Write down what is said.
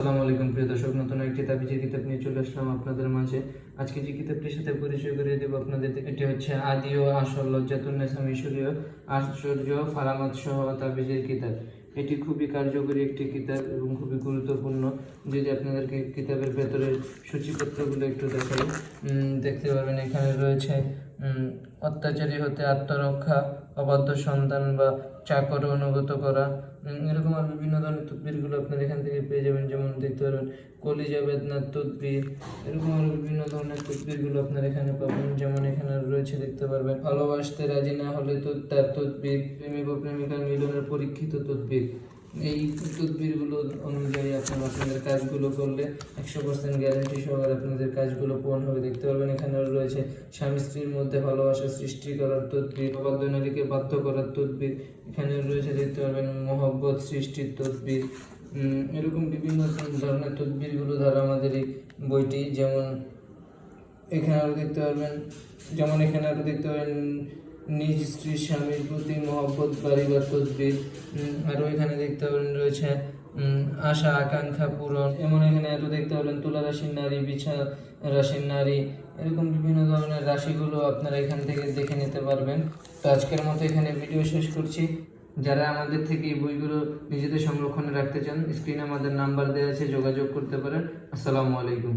আসসালামু আলাইকুম প্রিয় দর্শক, নতুন একটি তাবিজের কিতাব নিয়ে চলে আসলাম আপনাদের মাঝে। আজকে যে কিতাবটির সাথে পরিচয় করিয়ে দেবো আপনাদের, এটি হচ্ছে আদি ও আসল লজ্জাতুন্নেসা মিশরীয় আশ্চর্য ফারামাত সহ তাবিজের কিতাব। এটি খুবই কার্যকরী একটি কিতাব এবং খুবই গুরুত্বপূর্ণ। যদি আপনাদেরকে কিতাবের ভেতরের সূচিপত্রগুলো একটু দেখাই, দেখতে পারবেন এখানে রয়েছে অত্যাচারী হতে আত্মরক্ষা, অবাধ্য সন্তান বা চাকর অনুগত করা, এরকম আর বিভিন্ন ধরনের তদবিরগুলো আপনারা এখান থেকে পেয়ে যাবেন। যেমন দেখতে পারবেন কলিজা বেদনার তদবির, এরকম আরো বিভিন্ন ধরনের তদবিরগুলো আপনারা এখানে পাবেন। যেমন এখানে রয়েছে দেখতে পারবেন ভালোবাসতে রাজি না হলে তো তার তদবির, প্রেমিক ও প্রেমিকার মিলনের পরীক্ষিত তদবির। এই তদবিরগুলো অনুযায়ী আপনারা আপনাদের কাজগুলো করলে 100% গ্যারান্টি সহকারে আপনাদের কাজগুলো পূরণ হবে। দেখতে পারবেন এখানে রয়েছে স্বামী স্ত্রীর মধ্যে ভালোবাসা সৃষ্টি করার তদবির, অবাধ্য নারীকে বাধ্য করার তদবির। এখানে রয়েছে দেখতে পারবেন মহব্বত সৃষ্টির তদবির। এরকম বিভিন্ন ধরনের তদবিরগুলো দ্বারা আমাদের এই বইটি, এখানে আরও দেখতে পারবেন নিজ স্ত্রী স্বামীর প্রতি মহব্বত বাড়িবার তদবির। আরও এখানে দেখতে পাবেন রয়েছে আশা আকাঙ্ক্ষা পূরণ। এখানে আরও দেখতে পাবেন তুলা রাশির নারী, বিছা রাশির নারী, এরকম বিভিন্ন ধরনের রাশিগুলো আপনারা এখান থেকে দেখে নিতে পারবেন। তো আজকের মতো এখানে ভিডিও শেষ করছি। যারা আমাদের থেকে এই বইগুলো নিজেদের সংরক্ষণে রাখতে চান, স্ক্রিনে আমাদের নাম্বার দেওয়া আছে, যোগাযোগ করতে পারেন। আসসালামু আলাইকুম।